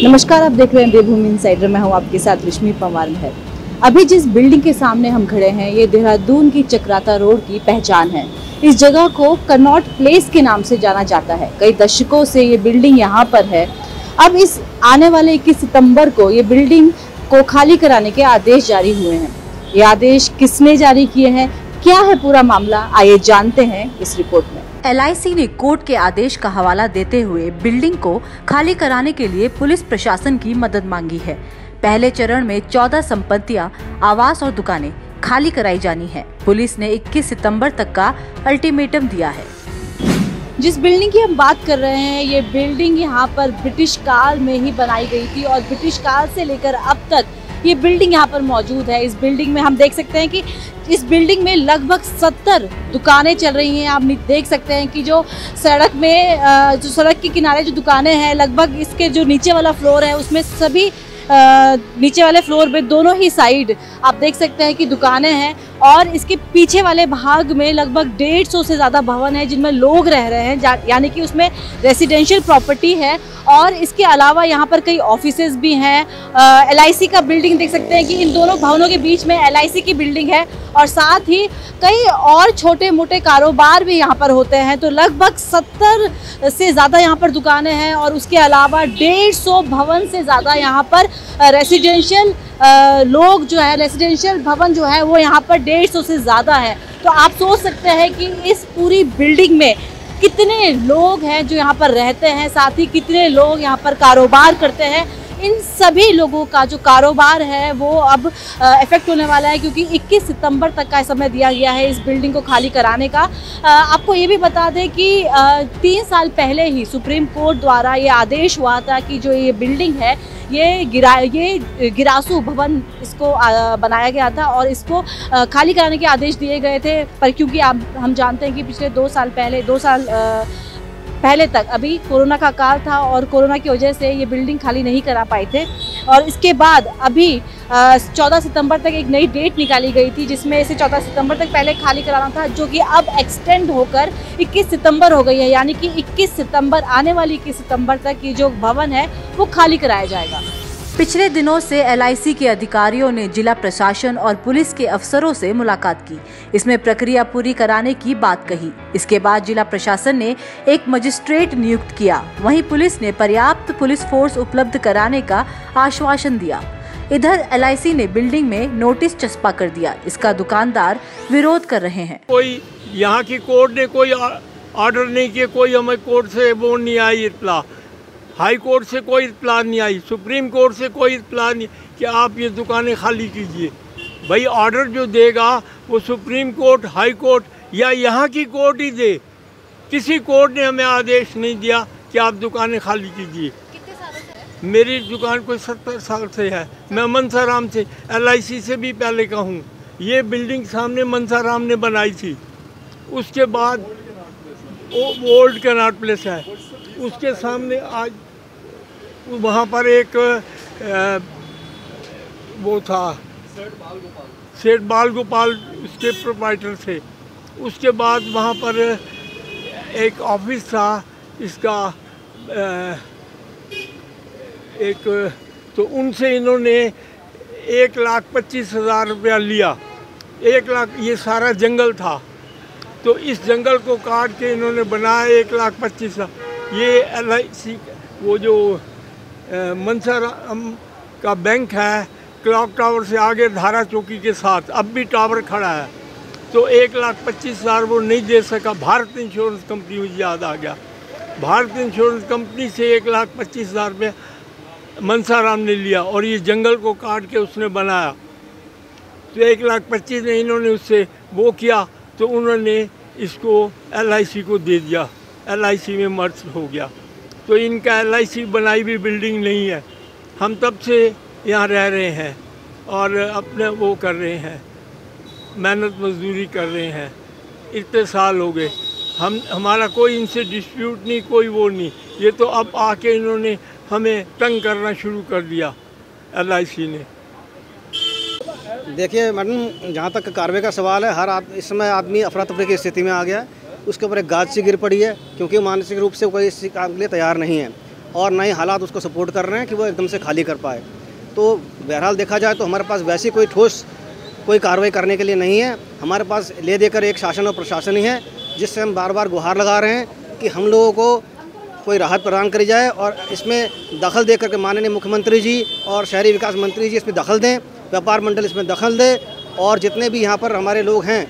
नमस्कार, आप देख रहे हैं देवभूमि इनसाइडर। मैं हूं आपके साथ रश्मि पंवार महर। अभी जिस बिल्डिंग के सामने हम खड़े हैं, ये देहरादून की चक्राता रोड की पहचान है। इस जगह को कनॉट प्लेस के नाम से जाना जाता है। कई दशकों से ये बिल्डिंग यहाँ पर है। अब इस आने वाले 21 सितंबर को ये बिल्डिंग को खाली कराने के आदेश जारी हुए हैं। ये आदेश किसने जारी किए हैं, क्या है पूरा मामला, आइए जानते हैं इस रिपोर्ट में। LIC ने कोर्ट के आदेश का हवाला देते हुए बिल्डिंग को खाली कराने के लिए पुलिस प्रशासन की मदद मांगी है। पहले चरण में 14 संपत्तियां, आवास और दुकानें खाली कराई जानी है। पुलिस ने 21 सितंबर तक का अल्टीमेटम दिया है। जिस बिल्डिंग की हम बात कर रहे हैं, ये बिल्डिंग यहाँ पर ब्रिटिश काल में ही बनाई गई थी और ब्रिटिश काल से लेकर अब तक ये बिल्डिंग यहाँ पर मौजूद है। इस बिल्डिंग में हम देख सकते हैं कि इस बिल्डिंग में लगभग 70 दुकानें चल रही हैं। आप देख सकते हैं कि जो सड़क में जो सड़क के किनारे जो दुकानें हैं, लगभग इसके जो नीचे वाला फ्लोर है उसमें सभी नीचे वाले फ्लोर पे दोनों ही साइड आप देख सकते हैं कि दुकानें हैं और इसके पीछे वाले भाग में लगभग 150 से ज़्यादा भवन है जिनमें लोग रह रहे हैं, यानी कि उसमें रेसिडेंशियल प्रॉपर्टी है। और इसके अलावा यहाँ पर कई ऑफिसेज भी हैं। LIC का बिल्डिंग देख सकते हैं कि इन दोनों भवनों के बीच में LIC की बिल्डिंग है और साथ ही कई और छोटे मोटे कारोबार भी यहाँ पर होते हैं। तो लगभग 70 से ज़्यादा यहाँ पर दुकानें हैं और उसके अलावा 150 भवन से ज़्यादा यहाँ पर रेसिडेंशियल लोग जो है, रेसिडेंशियल भवन जो है वो यहाँ पर 150 से ज़्यादा है। तो आप सोच सकते हैं कि इस पूरी बिल्डिंग में कितने लोग हैं जो यहाँ पर रहते हैं, साथ ही कितने लोग यहाँ पर कारोबार करते हैं। इन सभी लोगों का जो कारोबार है वो अब इफेक्ट होने वाला है, क्योंकि 21 सितंबर तक का समय दिया गया है इस बिल्डिंग को खाली कराने का। आपको ये भी बता दें कि 3 साल पहले ही सुप्रीम कोर्ट द्वारा ये आदेश हुआ था कि जो ये बिल्डिंग है ये गिरासू भवन इसको बनाया गया था और इसको खाली कराने के आदेश दिए गए थे। पर क्योंकि हम जानते हैं कि पिछले 2 साल पहले तक अभी कोरोना का काल था और कोरोना की वजह से ये बिल्डिंग खाली नहीं करा पाए थे। और इसके बाद अभी 14 सितंबर तक एक नई डेट निकाली गई थी जिसमें इसे 14 सितंबर तक पहले खाली कराना था, जो कि अब एक्सटेंड होकर 21 सितंबर हो गई है। यानी कि 21 सितंबर आने वाली 21 सितंबर तक ये जो भवन है वो खाली कराया जाएगा। पिछले दिनों से LIC के अधिकारियों ने जिला प्रशासन और पुलिस के अफसरों से मुलाकात की। इसमें प्रक्रिया पूरी कराने की बात कही। इसके बाद जिला प्रशासन ने एक मजिस्ट्रेट नियुक्त किया। वहीं पुलिस ने पर्याप्त पुलिस फोर्स उपलब्ध कराने का आश्वासन दिया। इधर LIC ने बिल्डिंग में नोटिस चस्पा कर दिया। इसका दुकानदार विरोध कर रहे हैं। कोई यहाँ की कोर्ट ने कोई ऑर्डर नहीं किया, कोई हमें कोर्ट से वो नहीं आई इत्तला, हाई कोर्ट से कोई इत्तला नहीं आई, सुप्रीम कोर्ट से कोई इत्तला नहीं कि आप ये दुकानें खाली कीजिए। भाई ऑर्डर जो देगा वो सुप्रीम कोर्ट, हाई कोर्ट या यहाँ की कोर्ट ही दे। किसी कोर्ट ने हमें आदेश नहीं दिया कि आप दुकानें खाली कीजिए। कितने सालों से है? मेरी दुकान कोई 70 साल से है। मैं मनसाराम से, LIC से भी पहले का हूँ। ये बिल्डिंग सामने मनसाराम ने बनाई थी। उसके बाद ओल्ड कनॉट प्लेस है, उसके सामने आज वहाँ पर एक वो था सेठ बाल गोपाल, उसके प्रोप्राइटर थे। उसके बाद वहाँ पर एक ऑफिस था इसका एक, तो उनसे इन्होंने 1,25,000 रुपया लिया। 1 लाख, ये सारा जंगल था तो इस जंगल को काट के इन्होंने बनाया 1,25,000। ये LIC वो जो मनसाराम का बैंक है, क्लॉक टावर से आगे धारा चौकी के साथ अब भी टावर खड़ा है, तो 1,25,000 वो नहीं दे सका। भारत इंश्योरेंस कंपनी मुझे याद आ गया, भारत इंश्योरेंस कंपनी से 1,25,000 रुपये मनसाराम ने लिया और ये जंगल को काट के उसने बनाया। तो 1,25,000 में इन्होंने उससे वो किया तो उन्होंने इसको LIC को दे दिया। LIC में मर्ज हो गया। तो इनका LIC बनाई भी बिल्डिंग नहीं है। हम तब से यहाँ रह रहे हैं और अपने वो कर रहे हैं, मेहनत मजदूरी कर रहे हैं। इतने साल हो गए, हमारा कोई इनसे डिस्प्यूट नहीं, कोई वो नहीं। ये तो अब आके इन्होंने हमें तंग करना शुरू कर दिया LIC ने। देखिए मैडम, जहाँ तक कार्रवाई का सवाल है, इस समय आदमी अफरा तफरी की स्थिति में आ गया है। उसके ऊपर एक गाज सी गिर पड़ी है क्योंकि मानसिक रूप से कोई इस काम के लिए तैयार नहीं है। और नए हालात उसको सपोर्ट कर रहे हैं कि वो एकदम से खाली कर पाए। तो बहरहाल देखा जाए तो हमारे पास वैसी कोई ठोस कोई कार्रवाई करने के लिए नहीं है। हमारे पास ले देकर एक शासन और प्रशासन ही है, जिससे हम बार बार गुहार लगा रहे हैं कि हम लोगों को कोई राहत प्रदान करी जाए और इसमें दखल दे करके माननीय मुख्यमंत्री जी और शहरी विकास मंत्री जी इसमें दखल दें, व्यापार मंडल इसमें दखल दे और जितने भी यहाँ पर हमारे लोग हैं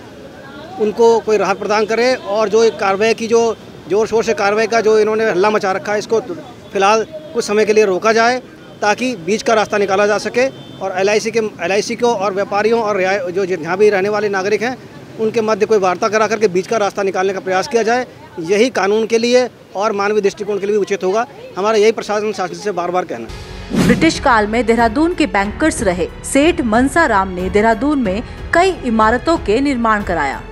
उनको कोई राहत प्रदान करे। और जो कार्रवाई की जो जोर शोर से कार्रवाई का जो इन्होंने हल्ला मचा रखा है, इसको फ़िलहाल कुछ समय के लिए रोका जाए ताकि बीच का रास्ता निकाला जा सके और LIC को और व्यापारियों और जो यहाँ भी रहने वाले नागरिक हैं उनके मध्य कोई वार्ता करा करके बीच का रास्ता निकालने का प्रयास किया जाए। यही कानून के लिए और मानवीय दृष्टिकोण के लिए भी उचित होगा। हमारा यही प्रशासन शासन से बार बार कहना है। ब्रिटिश काल में देहरादून के बैंकर्स रहे सेठ मनसा राम ने देहरादून में कई इमारतों के निर्माण कराया।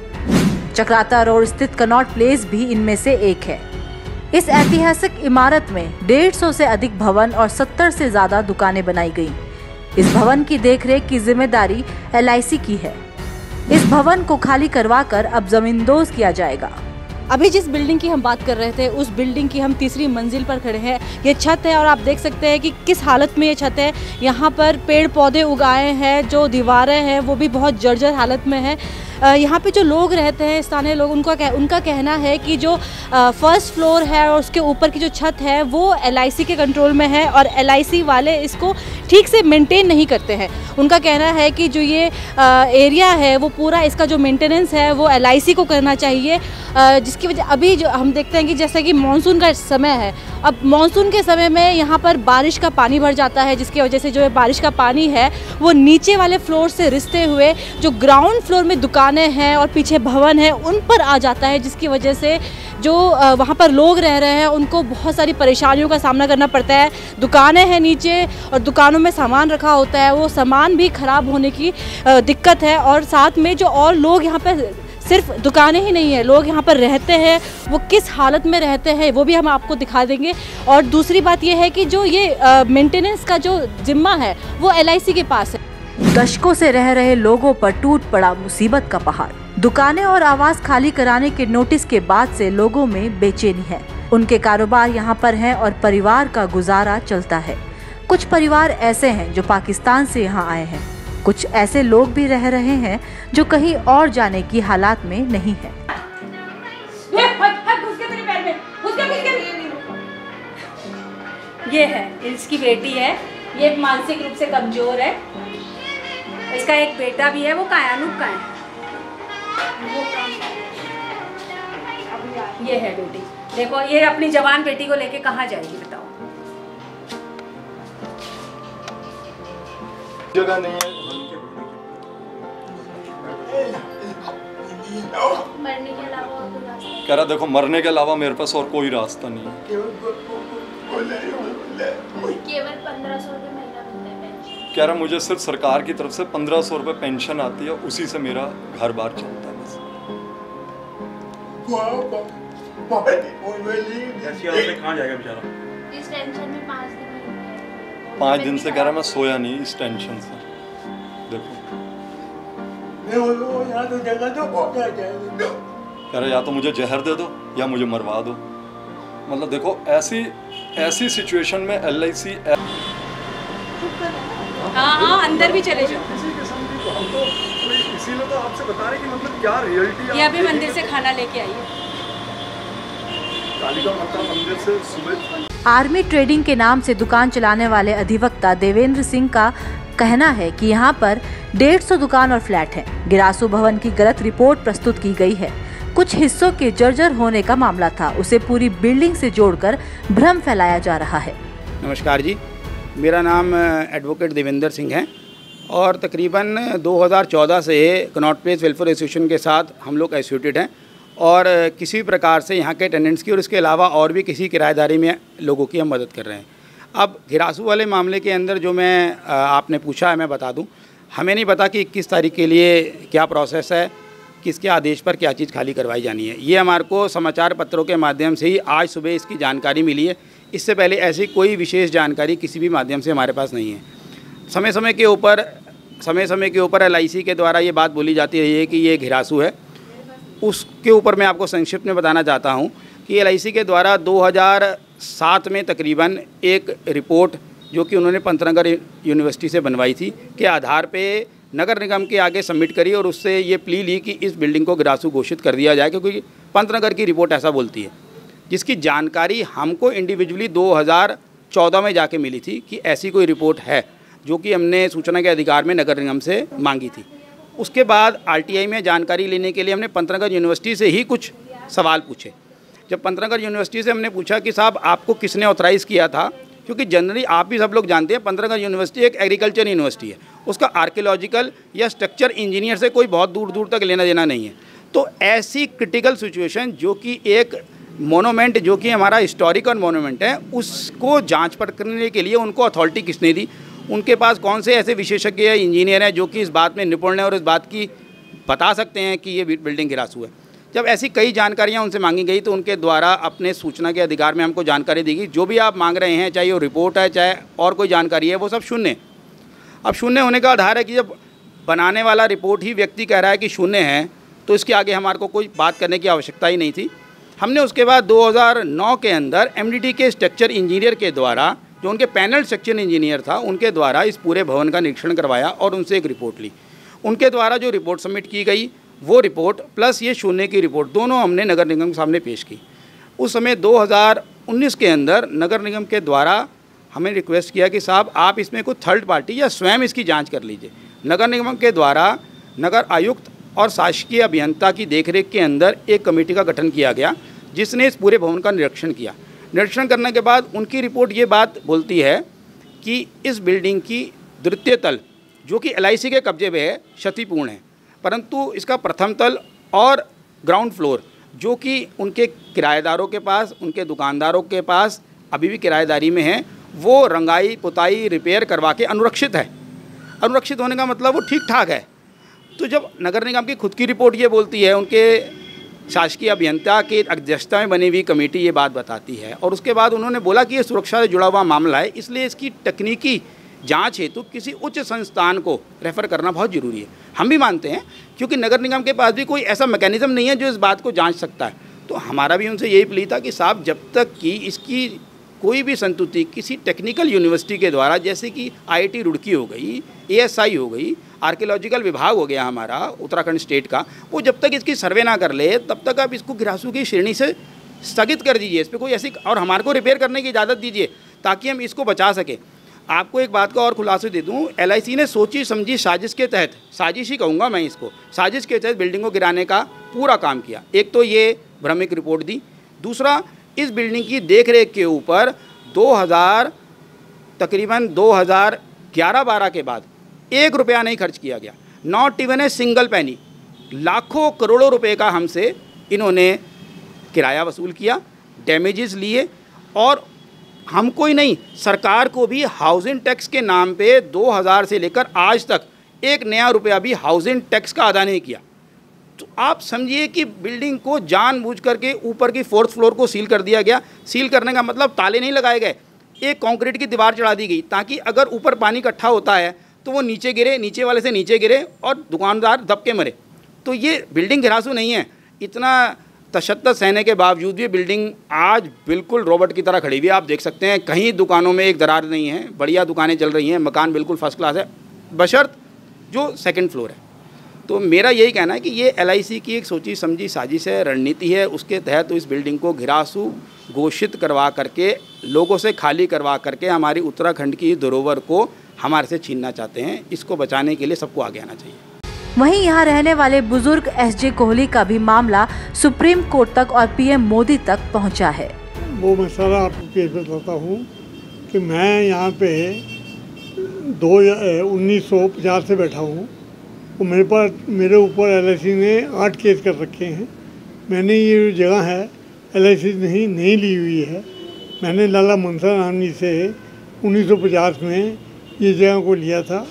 चक्राता रोड स्थित कनॉट प्लेस भी इनमें से एक है। इस ऐतिहासिक इमारत में 150 से अधिक भवन और 70 से ज्यादा दुकानें बनाई गई। इस भवन की देखरेख की जिम्मेदारी LIC की है। इस भवन को खाली करवाकर अब जमींदोज किया जाएगा। अभी जिस बिल्डिंग की हम बात कर रहे थे, उस बिल्डिंग की हम तीसरी मंजिल पर खड़े हैं। ये छत है और आप देख सकते हैं कि किस हालत में ये छत है। यहाँ पर पेड़ पौधे उगाए हैं, जो दीवारें हैं वो भी बहुत जर्जर हालत में है। यहाँ पे जो लोग रहते हैं, स्थानीय लोग, उनका कहना है कि जो फर्स्ट फ्लोर है और उसके ऊपर की जो छत है वो LIC के कंट्रोल में है और LIC वाले इसको ठीक से मेंटेन नहीं करते हैं। उनका कहना है कि जो ये एरिया है वो पूरा इसका जो मेंटेनेंस है वो LIC को करना चाहिए, जिसकी वजह अभी जो हम देखते हैं कि जैसे कि मानसून का समय है, अब मानसून के समय में यहाँ पर बारिश का पानी भर जाता है, जिसकी वजह से जो बारिश का पानी है वो नीचे वाले फ्लोर से रिसते हुए जो ग्राउंड फ्लोर में दुकानें हैं और पीछे भवन है उन पर आ जाता है, जिसकी वजह से जो वहाँ पर लोग रह रहे हैं उनको बहुत सारी परेशानियों का सामना करना पड़ता है। दुकानें हैं नीचे और दुकानों में सामान रखा होता है, वो सामान भी ख़राब होने की दिक्कत है। और साथ में जो और लोग यहाँ पर, सिर्फ दुकानें ही नहीं है, लोग यहाँ पर रहते हैं, वो किस हालत में रहते हैं वो भी हम आपको दिखा देंगे। और दूसरी बात ये है कि जो ये मेंटेनेंस का जो जिम्मा है वो LIC के पास है। दशकों से रह रहे लोगों पर टूट पड़ा मुसीबत का पहाड़। दुकानें और आवास खाली कराने के नोटिस के बाद से लोगों में बेचैनी है। उनके कारोबार यहाँ पर हैं और परिवार का गुजारा चलता है। कुछ परिवार ऐसे हैं जो पाकिस्तान से यहाँ आए हैं, कुछ ऐसे लोग भी रह रहे हैं जो कहीं और जाने की हालात में नहीं है। ये है, इसकी बेटी है, ये मानसिक रूप से कमजोर है। इसका एक बेटा भी है, वो कायानुक का है। ये है बेटी, देखो ये अपनी जवान बेटी को लेके कहाँ जाएगी बताओ। जगह नहीं है। मरने के अलावा और कोई रास्ता नहीं। कह रहा देखो मरने के अलावा मेरे पास और कोई रास्ता नहीं है। केवल 1500 रुपये महीना मिलता है पेंशन। कह रहा मुझे सिर्फ सरकार की तरफ से 1500 रुपये पेंशन आती है, उसी से मेरा घर बार चलता है बस। ऐसी हालत में कहाँ जाएगा बेचारा? इस टेंशन में 5 दिन हो गए। 5 दिन से कह रहा मैं सोया नहीं इस टेंशन से। देखो कह रहा या तो मुझे जहर दे दो या मुझे मरवा दो। मतलब देखो ऐसी सिचुएशन में LIC हाँ अंदर भी चले जाओ। इसीलिए तो आपसे बता रहे कि मतलब क्या रियलिटी। ये अभी मंदिर से खाना लेके आई है। कालिका माता मंदिर से सुबह। आर्मी ट्रेडिंग के नाम से दुकान चलाने वाले अधिवक्ता देवेंद्र सिंह का कहना है कि यहाँ पर 150 दुकान और फ्लैट हैं। गिरासू भवन की गलत रिपोर्ट प्रस्तुत की गई है। कुछ हिस्सों के जर्जर होने का मामला था, उसे पूरी बिल्डिंग से जोड़कर भ्रम फैलाया जा रहा है। नमस्कार जी, मेरा नाम एडवोकेट देवेंद्र सिंह है और तकरीबन 2014 से कनॉट प्लेस वेलफेयर एसोसिएशन के साथ हम लोग एसोसिएटेड हैं और किसी भी प्रकार से यहाँ के टेनेंट्स की और इसके अलावा और भी किसी किराएदारी में लोगों की हम मदद कर रहे हैं। अब गिरासू वाले मामले के अंदर जो मैं आपने पूछा है मैं बता दूं, हमें नहीं पता कि 21 तारीख के लिए क्या प्रोसेस है, किसके आदेश पर क्या चीज़ खाली करवाई जानी है। ये हमारे को समाचार पत्रों के माध्यम से ही आज सुबह इसकी जानकारी मिली है। इससे पहले ऐसी कोई विशेष जानकारी किसी भी माध्यम से हमारे पास नहीं है। समय समय के ऊपर LIC के द्वारा ये बात बोली जाती रही है कि ये गिरासू है। उसके ऊपर मैं आपको संक्षिप्त में बताना चाहता हूँ कि LIC के द्वारा साथ में तकरीबन एक रिपोर्ट जो कि उन्होंने पंतनगर यूनिवर्सिटी से बनवाई थी के आधार पे नगर निगम के आगे सबमिट करी और उससे ये प्ली ली कि इस बिल्डिंग को गिरासू घोषित कर दिया जाए, क्योंकि पंतनगर की रिपोर्ट ऐसा बोलती है, जिसकी जानकारी हमको इंडिविजुअली 2014 में जाके मिली थी कि ऐसी कोई रिपोर्ट है, जो कि हमने सूचना के अधिकार में नगर निगम से मांगी थी। उसके बाद RTI में जानकारी लेने के लिए हमने पंतनगर यूनिवर्सिटी से ही कुछ सवाल पूछे। जब पंतनगर यूनिवर्सिटी से हमने पूछा कि साहब आपको किसने ऑथराइज़ किया था, क्योंकि जनरली आप भी सब लोग जानते हैं पंतनगर यूनिवर्सिटी एक एग्रीकल्चर यूनिवर्सिटी है, उसका आर्कियोलॉजिकल या स्ट्रक्चर इंजीनियर से कोई बहुत दूर दूर तक लेना देना नहीं है। तो ऐसी क्रिटिकल सिचुएशन जो कि एक मोनूमेंट जो कि हमारा हिस्टोरिकल मोनूमेंट है, उसको जांच पड़ताल करने के लिए उनको अथॉरिटी किसने दी, उनके पास कौन से ऐसे विशेषज्ञ या इंजीनियर हैं जो कि इस बात में निपुण हैं और इस बात की बता सकते हैं कि ये बिल्डिंग गिरासू है। जब ऐसी कई जानकारियां उनसे मांगी गई तो उनके द्वारा अपने सूचना के अधिकार में हमको जानकारी दी गई, जो भी आप मांग रहे हैं, चाहे वो रिपोर्ट है चाहे और कोई जानकारी है, वो सब शून्य। अब शून्य होने का आधार है कि जब बनाने वाला रिपोर्ट ही व्यक्ति कह रहा है कि शून्य है, तो इसके आगे हमारे को कोई बात करने की आवश्यकता ही नहीं थी। हमने उसके बाद 2009 के अंदर MDT के स्ट्रक्चर इंजीनियर के द्वारा, जो उनके पैनल स्ट्रक्चर इंजीनियर था, उनके द्वारा इस पूरे भवन का निरीक्षण करवाया और उनसे एक रिपोर्ट ली। उनके द्वारा जो रिपोर्ट सबमिट की गई, वो रिपोर्ट प्लस ये शून्य की रिपोर्ट दोनों हमने नगर निगम के सामने पेश की। उस समय 2019 के अंदर नगर निगम के द्वारा हमें रिक्वेस्ट किया कि साहब आप इसमें कोई थर्ड पार्टी या स्वयं इसकी जांच कर लीजिए। नगर निगम के द्वारा नगर आयुक्त और शासकीय अभियंता की देखरेख के अंदर एक कमेटी का गठन किया गया, जिसने इस पूरे भवन का निरीक्षण किया। निरीक्षण करने के बाद उनकी रिपोर्ट ये बात बोलती है कि इस बिल्डिंग की द्वितीय तल जो कि LIC के कब्जे में है क्षतिपूर्ण है, परंतु इसका प्रथम तल और ग्राउंड फ्लोर जो कि उनके किराएदारों के पास, उनके दुकानदारों के पास अभी भी किराएदारी में है, वो रंगाई पुताई रिपेयर करवा के अनुरक्षित है। अनुरक्षित होने का मतलब वो ठीक ठाक है। तो जब नगर निगम की खुद की रिपोर्ट ये बोलती है, उनके शासकीय अभियंता की अध्यक्षता में बनी हुई कमेटी ये बात बताती है, और उसके बाद उन्होंने बोला कि ये सुरक्षा से जुड़ा हुआ मामला है, इसलिए इसकी तकनीकी जांच हेतु तो किसी उच्च संस्थान को रेफ़र करना बहुत ज़रूरी है। हम भी मानते हैं, क्योंकि नगर निगम के पास भी कोई ऐसा मैकेनिज़्म नहीं है जो इस बात को जांच सकता है। तो हमारा भी उनसे यही प्ली था कि साहब जब तक कि इसकी कोई भी संतुष्टि किसी टेक्निकल यूनिवर्सिटी के द्वारा, जैसे कि IIT रुड़की हो गई, ASI हो गई, आर्कियोलॉजिकल विभाग हो गया हमारा उत्तराखंड स्टेट का, वो जब तक इसकी सर्वे ना कर ले तब तक आप इसको गिरासू की श्रेणी से स्थगित कर दीजिए। इस पर कोई ऐसी, और हमारे को रिपेयर करने की इजाज़त दीजिए ताकि हम इसको बचा सकें। आपको एक बात का और खुलासा दे दूं, LIC ने सोची समझी साजिश के तहत, साजिश ही कहूँगा मैं इसको, साजिश के तहत बिल्डिंग को गिराने का पूरा काम किया। एक तो ये भ्रमिक रिपोर्ट दी, दूसरा इस बिल्डिंग की देखरेख के ऊपर तकरीबन 2011-12 के बाद 1 रुपया नहीं खर्च किया गया, नॉट इवन ए सिंगल पैनी। लाखों करोड़ों रुपए का हमसे इन्होंने किराया वसूल किया, डैमेजेस लिए, और हमको ही नहीं सरकार को भी हाउसिंग टैक्स के नाम पे 2000 से लेकर आज तक 1 नया रुपया भी हाउसिंग टैक्स का अदा नहीं किया। तो आप समझिए कि बिल्डिंग को जानबूझ करके ऊपर की 4th फ्लोर को सील कर दिया गया। सील करने का मतलब ताले नहीं लगाए गए, एक कंक्रीट की दीवार चढ़ा दी गई ताकि अगर ऊपर पानी इकट्ठा होता है तो वो नीचे गिरे, नीचे वाले से नीचे गिरे और दुकानदार दबके मरे। तो ये बिल्डिंग गिरासू नहीं है। इतना तशद्दुद सहने के बावजूद भी बिल्डिंग आज बिल्कुल रोबोट की तरह खड़ी हुई है। आप देख सकते हैं कहीं दुकानों में एक दरार नहीं है, बढ़िया दुकानें चल रही हैं, मकान बिल्कुल फर्स्ट क्लास है, बशर्त जो 2nd फ्लोर है। तो मेरा यही कहना है कि ये LIC की एक सोची समझी साजिश है, रणनीति है, उसके तहत तो इस बिल्डिंग को गिरासू घोषित करवा करके, लोगों से खाली करवा करके हमारी उत्तराखंड की धरोहर को हमारे से छीनना चाहते हैं। इसको बचाने के लिए सबको आगे आना चाहिए। वहीं यहाँ रहने वाले बुजुर्ग SJ कोहली का भी मामला सुप्रीम कोर्ट तक और PM मोदी तक पहुँचा है। वो मसला आपको पेश बताता हूँ कि मैं यहाँ पे 1950 से बैठा हूँ। तो मेरे ऊपर LIC ने 8 केस कर रखे हैं। मैंने ये जो जगह है LIC नहीं ली हुई है। मैंने लाला मनसा राम जी से 1950 में ये जगह को लिया था,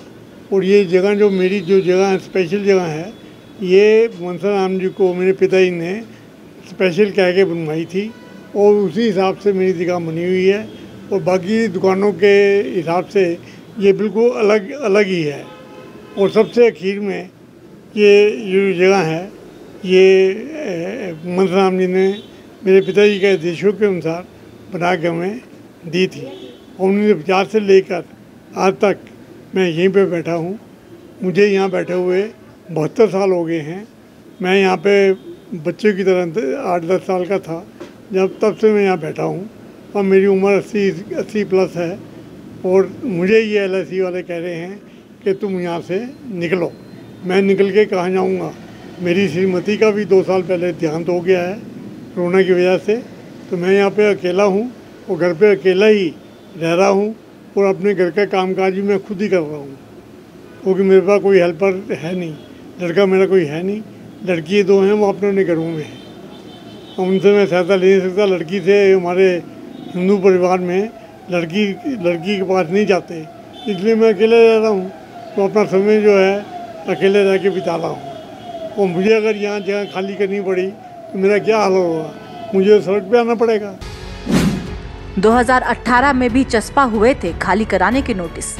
और ये जगह जो मेरी जो जगह है, स्पेशल जगह है, ये मनसा राम जी को मेरे पिताजी ने स्पेशल कह के बनवाई थी, और उसी हिसाब से मेरी जगह बनी हुई है। और बाकी दुकानों के हिसाब से ये बिल्कुल अलग ही है। और सबसे आखिर में ये जगह है, ये मनसा राम जी ने मेरे पिताजी के आदेशों के अनुसार बना के हमें दी थी। 1950 से लेकर आज तक मैं यहीं पे बैठा हूँ। मुझे यहाँ बैठे हुए 72 साल हो गए हैं। मैं यहाँ पे बच्चे की तरह 8-10 साल का था जब तब से मैं यहाँ बैठा हूँ और मेरी उम्र 80 प्लस है। और मुझे ये LIC वाले कह रहे हैं कि तुम यहाँ से निकलो। मैं निकल के कहाँ जाऊँगा? मेरी श्रीमती का भी 2 साल पहले देहांत हो गया है कोरोना की वजह से। तो मैं यहाँ पे अकेला हूँ और घर पे अकेला ही रह रहा हूँ और अपने घर का कामकाज भी मैं खुद ही कर रहा हूँ, क्योंकि मेरे पास कोई हेल्पर है नहीं। लड़का मेरा कोई है नहीं, लड़की 2 हैं, वो अपने अपने घरों में है। उनसे मैं सहायता ले नहीं सकता। लड़की से हमारे हिंदू परिवार में लड़की के पास नहीं जाते, इसलिए मैं अकेले रह रहा हूँ। तो अपना समय जो है अकेले रह के बिता रहा हूँ। और मुझे अगर यहाँ जगह खाली करनी पड़ी तो मेरा क्या हाल होगा? मुझे सड़क पे आना पड़ेगा। 2018 में भी चस्पा हुए थे खाली कराने के नोटिस।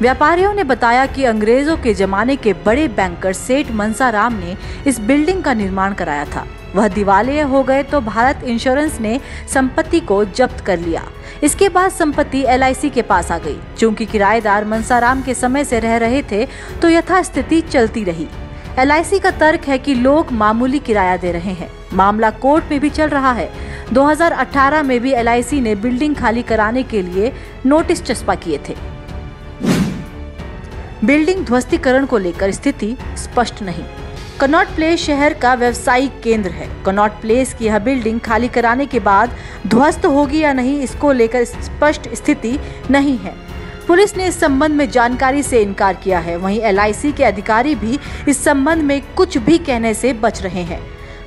व्यापारियों ने बताया कि अंग्रेजों के जमाने के बड़े बैंकर सेठ मनसाराम ने इस बिल्डिंग का निर्माण कराया था। वह दिवालिया हो गए तो भारत इंश्योरेंस ने संपत्ति को जब्त कर लिया। इसके बाद संपत्ति LIC के पास आ गई। चूंकि किराएदार मनसाराम के समय से रह रहे थे तो यथास्थिति चलती रही। LIC का तर्क है कि लोग मामूली किराया दे रहे हैं। मामला कोर्ट में भी चल रहा है। 2018 में भी LIC ने बिल्डिंग खाली कराने के लिए नोटिस चस्पा किए थे। बिल्डिंग ध्वस्तीकरण को लेकर स्थिति स्पष्ट नहीं। कनॉट प्लेस शहर का व्यवसायिक केंद्र है। कनॉट प्लेस की यह बिल्डिंग खाली कराने के बाद ध्वस्त होगी या नहीं, इसको लेकर स्पष्ट स्थिति नहीं है। पुलिस ने इस संबंध में जानकारी से इनकार किया है। वहीं LIC के अधिकारी भी इस संबंध में कुछ भी कहने से बच रहे हैं।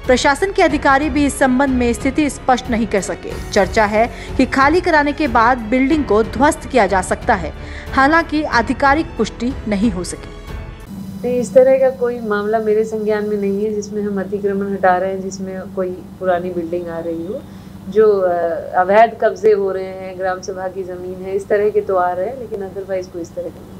प्रशासन के अधिकारी भी इस संबंध में स्थिति स्पष्ट नहीं कर सके। चर्चा है कि खाली कराने के बाद बिल्डिंग को ध्वस्त किया जा सकता है, हालांकि आधिकारिक पुष्टि नहीं हो सकी। इस तरह का कोई मामला मेरे संज्ञान में नहीं है जिसमें हम अतिक्रमण हटा रहे हैं, जिसमें कोई पुरानी बिल्डिंग आ रही हो। जो अवैध कब्जे हो रहे हैं, ग्राम सभा की ज़मीन है, इस तरह के तो आ रहे हैं, लेकिन अदरवाइज कोई इस तरह का।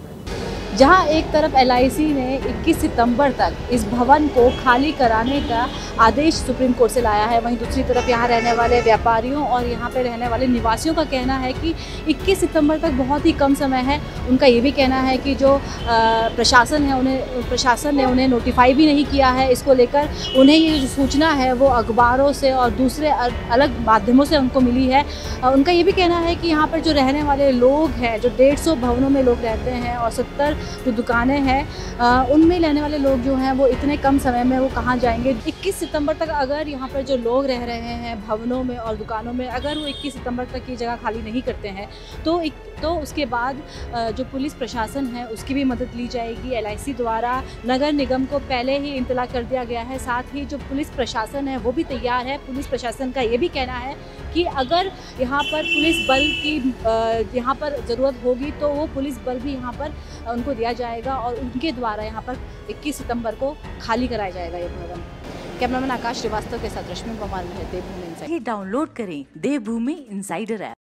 जहां एक तरफ LIC ने 21 सितंबर तक इस भवन को खाली कराने का आदेश सुप्रीम कोर्ट से लाया है, वहीं दूसरी तरफ यहां रहने वाले व्यापारियों और यहां पे रहने वाले निवासियों का कहना है कि 21 सितंबर तक बहुत ही कम समय है। उनका ये भी कहना है कि जो प्रशासन ने उन्हें नोटिफाई भी नहीं किया है। इसको लेकर उन्हें ये जो सूचना है वो अखबारों से और दूसरे अलग माध्यमों से उनको मिली है। उनका ये भी कहना है कि यहाँ पर जो रहने वाले लोग हैं, जो 150 भवनों में लोग रहते हैं और 70 जो दुकानें हैं उनमें रहने वाले लोग जो हैं वो इतने कम समय में वो कहाँ जाएंगे। 21 सितंबर तक अगर यहाँ पर जो लोग रह रहे हैं भवनों में और दुकानों में, अगर वो 21 सितंबर तक ये जगह खाली नहीं करते हैं तो उसके बाद जो पुलिस प्रशासन है उसकी भी मदद ली जाएगी। LIC द्वारा नगर निगम को पहले ही इत्तला कर दिया गया है। साथ ही जो पुलिस प्रशासन है वो भी तैयार है। पुलिस प्रशासन का ये भी कहना है कि अगर यहाँ पर पुलिस बल की यहाँ पर ज़रूरत होगी तो वो पुलिस बल भी यहाँ पर उनको दिया जाएगा और उनके द्वारा यहाँ पर 21 सितंबर को खाली कराया जाएगा ये भवन। कैमरामैन आकाश श्रीवास्तव के साथ रश्मि पवार में देवभूमि इनसाइडर। डाउनलोड करें देवभूमि इनसाइडर ऐप।